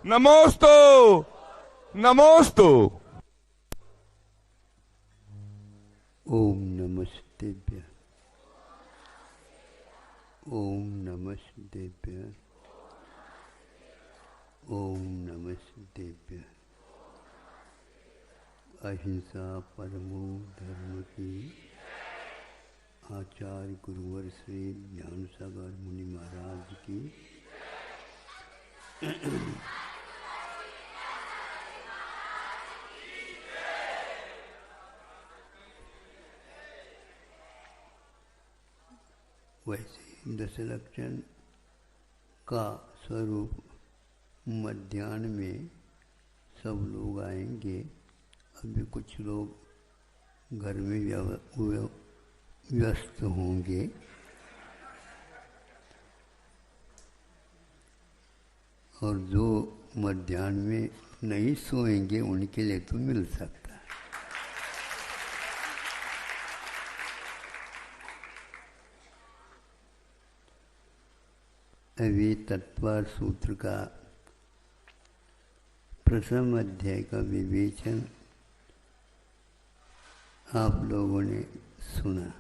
नमोस्तु नमोस्तु। ओम नमस्तेभ्य। ओम नमस्तेभ्य। ओम नमस्तेभ्य। अहिंसा परमो धर्म की। आचार्य गुरुवर श्री ज्ञान सागर मुनि महाराज की। वैसे दस लक्षण का स्वरूप मध्याह्न में सब लोग आएंगे। अभी कुछ लोग घर में व्यस्त होंगे। और जो मध्याह्न में नहीं सोएंगे उनके लिए तो मिल सकता है। अभी तत्पर सूत्र का प्रथम अध्याय का विवेचन आप लोगों ने सुना।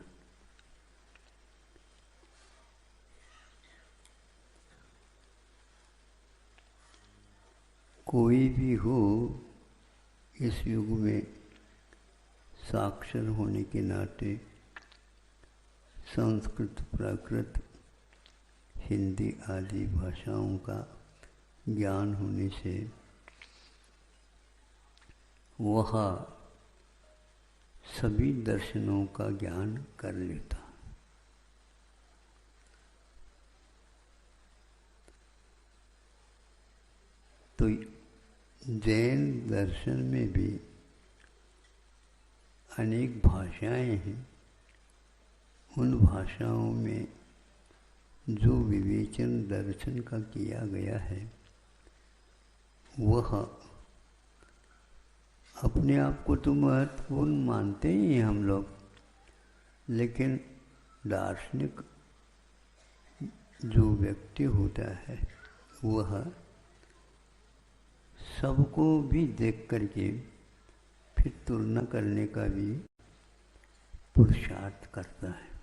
कोई भी हो इस युग में साक्षर होने के नाते संस्कृत, प्राकृत, हिंदी आदि भाषाओं का ज्ञान होने से वह सभी दर्शनों का ज्ञान कर लेता। तो जैन दर्शन में भी अनेक भाषाएं हैं। उन भाषाओं में जो विवेचन दर्शन का किया गया है वह अपने आप को तो महत्वपूर्ण मानते ही हैं हम लोग, लेकिन दार्शनिक जो व्यक्ति होता है वह सबको भी देख करके फिर तुलना करने का भी पुरुषार्थ करता है।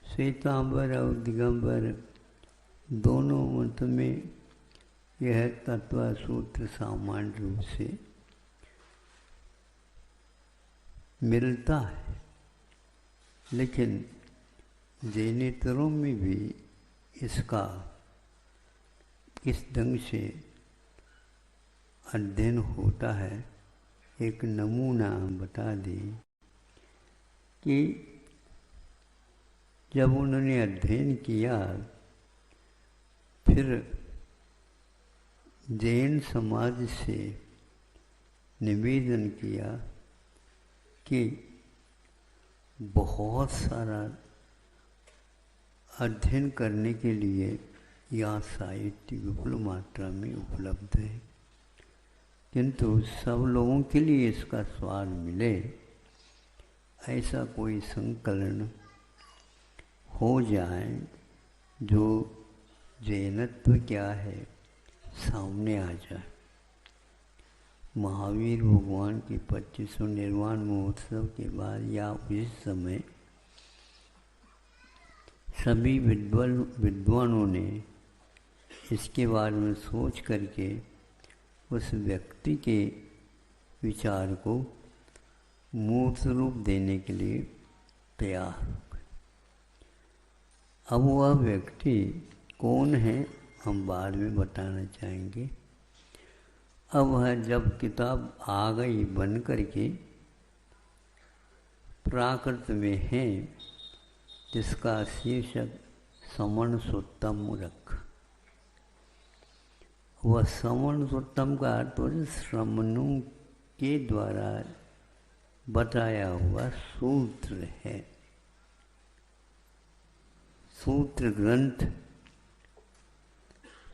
श्वेतांबर और दिगंबर दोनों मत में यह तत्व सूत्र सामान्य रूप से मिलता है, लेकिन जैनेतरों में भी इसका किस ढंग से अध्ययन होता है एक नमूना बता दें कि जब उन्होंने अध्ययन किया फिर जैन समाज से निवेदन किया कि बहुत सारा अध्ययन करने के लिए यह साहित्य विपुल मात्रा में उपलब्ध है, किंतु सब लोगों के लिए इसका स्वाद मिले ऐसा कोई संकलन हो जाए जो जैनत्व क्या है सामने आ जाए। महावीर भगवान के 2500 निर्वाण महोत्सव के बाद या उस समय सभी विद्वानों ने इसके बारे में सोच करके उस व्यक्ति के विचार को मूर्त रूप देने के लिए तैयार हो गए। अब वह व्यक्ति कौन है हम बाद में बताना चाहेंगे। अब वह जब किताब आ गई बन करके प्राकृत में है, जिसका शीर्षक समण सुत्तम रखा। वह समण सुत्तम का अर्थ श्रमणों के द्वारा बताया हुआ सूत्र है। सूत्र ग्रंथ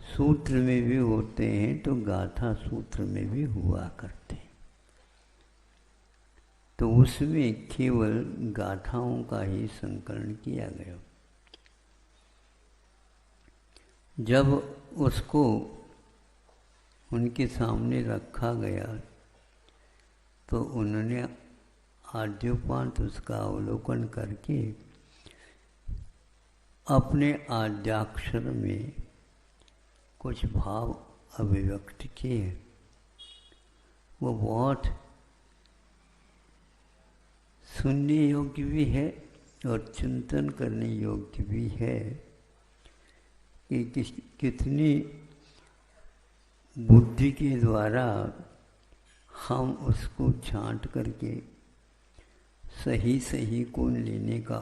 सूत्र में भी होते हैं तो गाथा सूत्र में भी हुआ करते हैं। तो उसमें केवल गाथाओं का ही संकलन किया गया। जब उसको उनके सामने रखा गया तो उन्होंने आद्योपांत उसका अवलोकन करके अपने आद्याक्षर में कुछ भाव अभिव्यक्त किए। वो बहुत सुनने योग्य भी है और चिंतन करने योग्य भी है कि कितनी बुद्धि के द्वारा हम उसको छांट करके सही सही को लेने का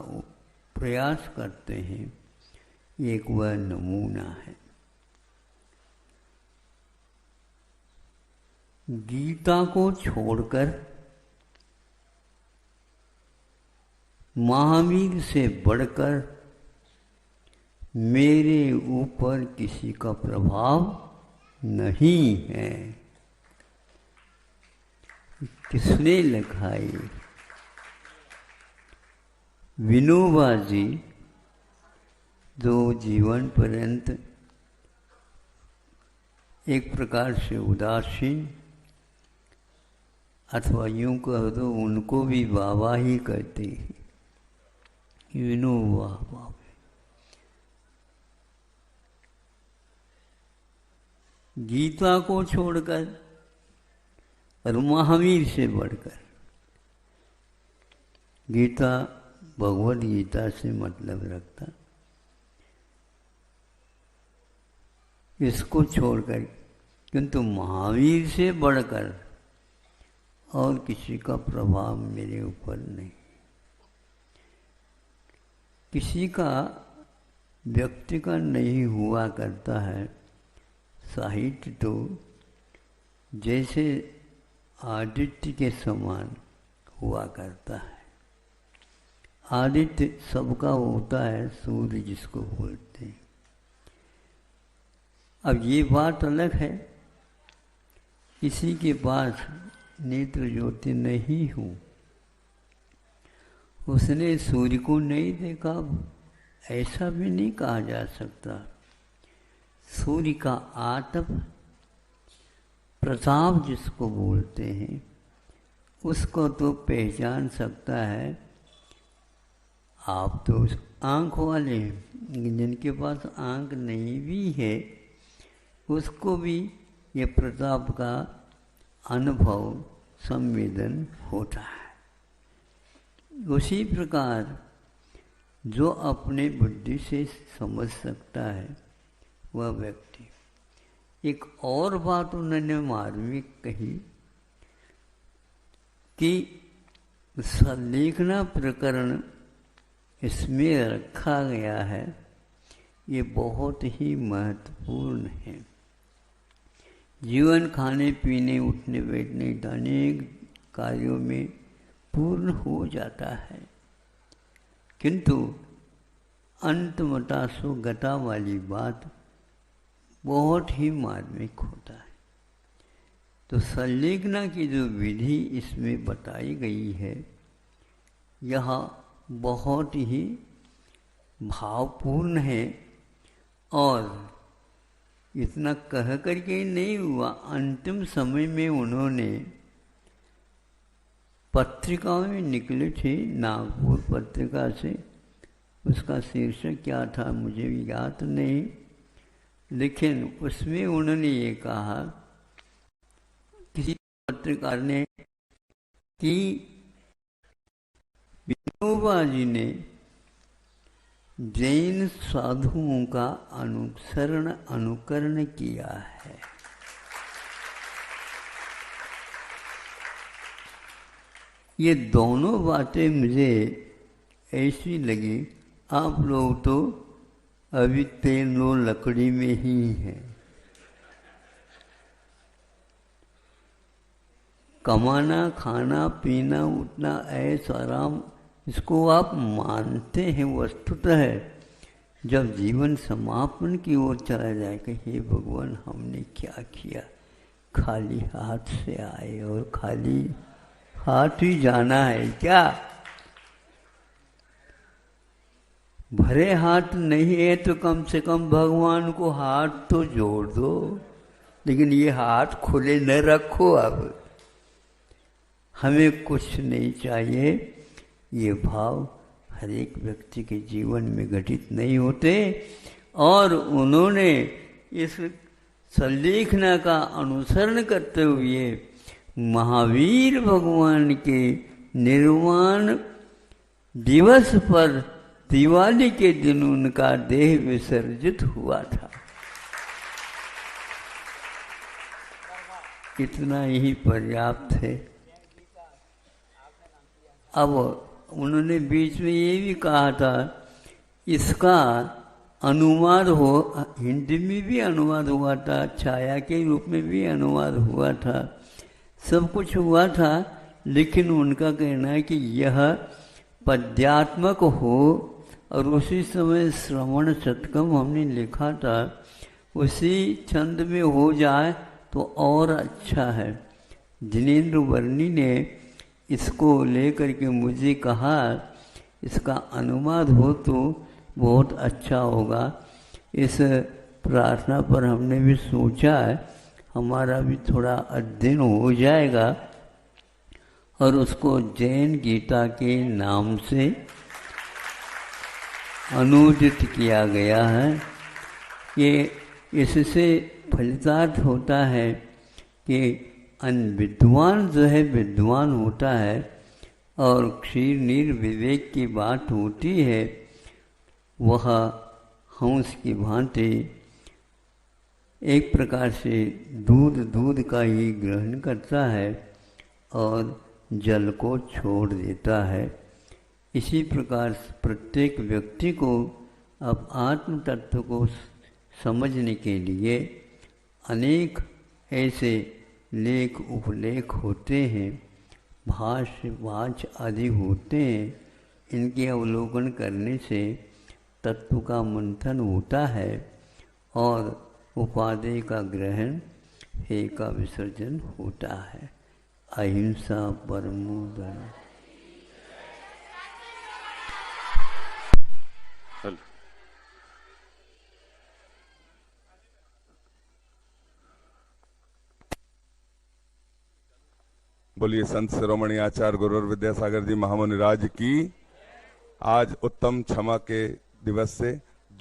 प्रयास करते हैं। एक वह नमूना है। गीता को छोड़कर महावीर से बढ़कर मेरे ऊपर किसी का प्रभाव नहीं है। किसने लिखा है? विनोबा जी, जो जीवन पर्यंत एक प्रकार से उदासीन अथवा यूं कह दो उनको भी बाबा ही कहते हैं। विनोबा बाबा गीता को छोड़कर और महावीर से बढ़कर, गीता भगवद गीता से मतलब रखता, इसको छोड़कर किंतु महावीर से बढ़कर और किसी का प्रभाव मेरे ऊपर नहीं। किसी का व्यक्ति का नहीं हुआ करता है। साहित्य तो जैसे आदित्य के समान हुआ करता है। आदित्य सबका होता है, सूर्य जिसको बोलते हैं। अब ये बात अलग है, किसी के पास नेत्र ज्योति नहीं हो, उसने सूर्य को नहीं देखा, ऐसा भी नहीं कहा जा सकता। सूर्य का आतप प्रताप जिसको बोलते हैं, उसको तो पहचान सकता है। आप तो आँख वाले हैं, जिनके पास आँख नहीं भी है उसको भी ये प्रताप का अनुभव संवेदन होता है। उसी प्रकार जो अपने बुद्धि से समझ सकता है वह व्यक्ति। एक और बात उन्होंने मार्मिक कही कि संलेखना प्रकरण इसमें रखा गया है, ये बहुत ही महत्वपूर्ण है। जीवन खाने पीने उठने बैठने अनेक कार्यों में पूर्ण हो जाता है, किंतु अंतमतासो गता वाली बात बहुत ही मार्मिक होता है। तो संलेखना की जो विधि इसमें बताई गई है, यह बहुत ही भावपूर्ण है। और इतना कह करके नहीं हुआ, अंतिम समय में उन्होंने पत्रिकाओं में निकले थे, नागपुर पत्रिका से, उसका शीर्षक क्या था मुझे भी याद नहीं, लेकिन उसमें उन्होंने ये कहा, किसी पत्रकार ने, कि विनोबा जी ने जैन साधुओं का अनुकरण किया है। ये दोनों बातें मुझे ऐसी लगी, आप लोग तो अभी तेलो लकड़ी में ही हैं। कमाना, खाना, पीना, उठना, ऐश आराम, इसको आप मानते हैं वस्तुतः है। जब जीवन समापन की ओर चला जाए कि हे भगवान हमने क्या किया, खाली हाथ से आए और खाली हाथ ही जाना है क्या? भरे हाथ नहीं है तो कम से कम भगवान को हाथ तो जोड़ दो, लेकिन ये हाथ खुले न रखो। अब हमें कुछ नहीं चाहिए, ये भाव हर एक व्यक्ति के जीवन में घटित नहीं होते। और उन्होंने इस संलेखना का अनुसरण करते हुए महावीर भगवान के निर्वाण दिवस पर दिवाली के दिन उनका देह विसर्जित हुआ था। इतना ही पर्याप्त है। अब उन्होंने बीच में ये भी कहा था, इसका अनुवाद हो, हिंदी में भी अनुवाद हुआ था, छाया के रूप में भी अनुवाद हुआ था, सब कुछ हुआ था, लेकिन उनका कहना है कि यह पद्यात्मक हो। और उसी समय श्रवण शतकम हमने लिखा था, उसी छंद में हो जाए तो और अच्छा है। जिनेंद्र वर्णी ने इसको लेकर के मुझे कहा, इसका अनुवाद हो तो बहुत अच्छा होगा। इस प्रार्थना पर हमने भी सोचा है, हमारा भी थोड़ा अध्ययन हो जाएगा और उसको जैन गीता के नाम से अनुदित किया गया है। ये इससे फलितार्थ होता है कि अनविद्वान जो है विद्वान होता है, और क्षीर नीर विवेक की बात होती है, वह हंस की भांति एक प्रकार से दूध का ही ग्रहण करता है और जल को छोड़ देता है। इसी प्रकार प्रत्येक व्यक्ति को अब आत्म तत्व को समझने के लिए अनेक ऐसे लेख उपलेख होते हैं, भाष्य वाच आदि होते हैं। इनके अवलोकन करने से तत्व का मंथन होता है और उपादेय का ग्रहण, हे का विसर्जन होता है। अहिंसा परमो धर्म। बोलिए संत शिरोमणि आचार्य गुरुवर विद्यासागर जी महामुनिराज की। आज उत्तम क्षमा के दिवस से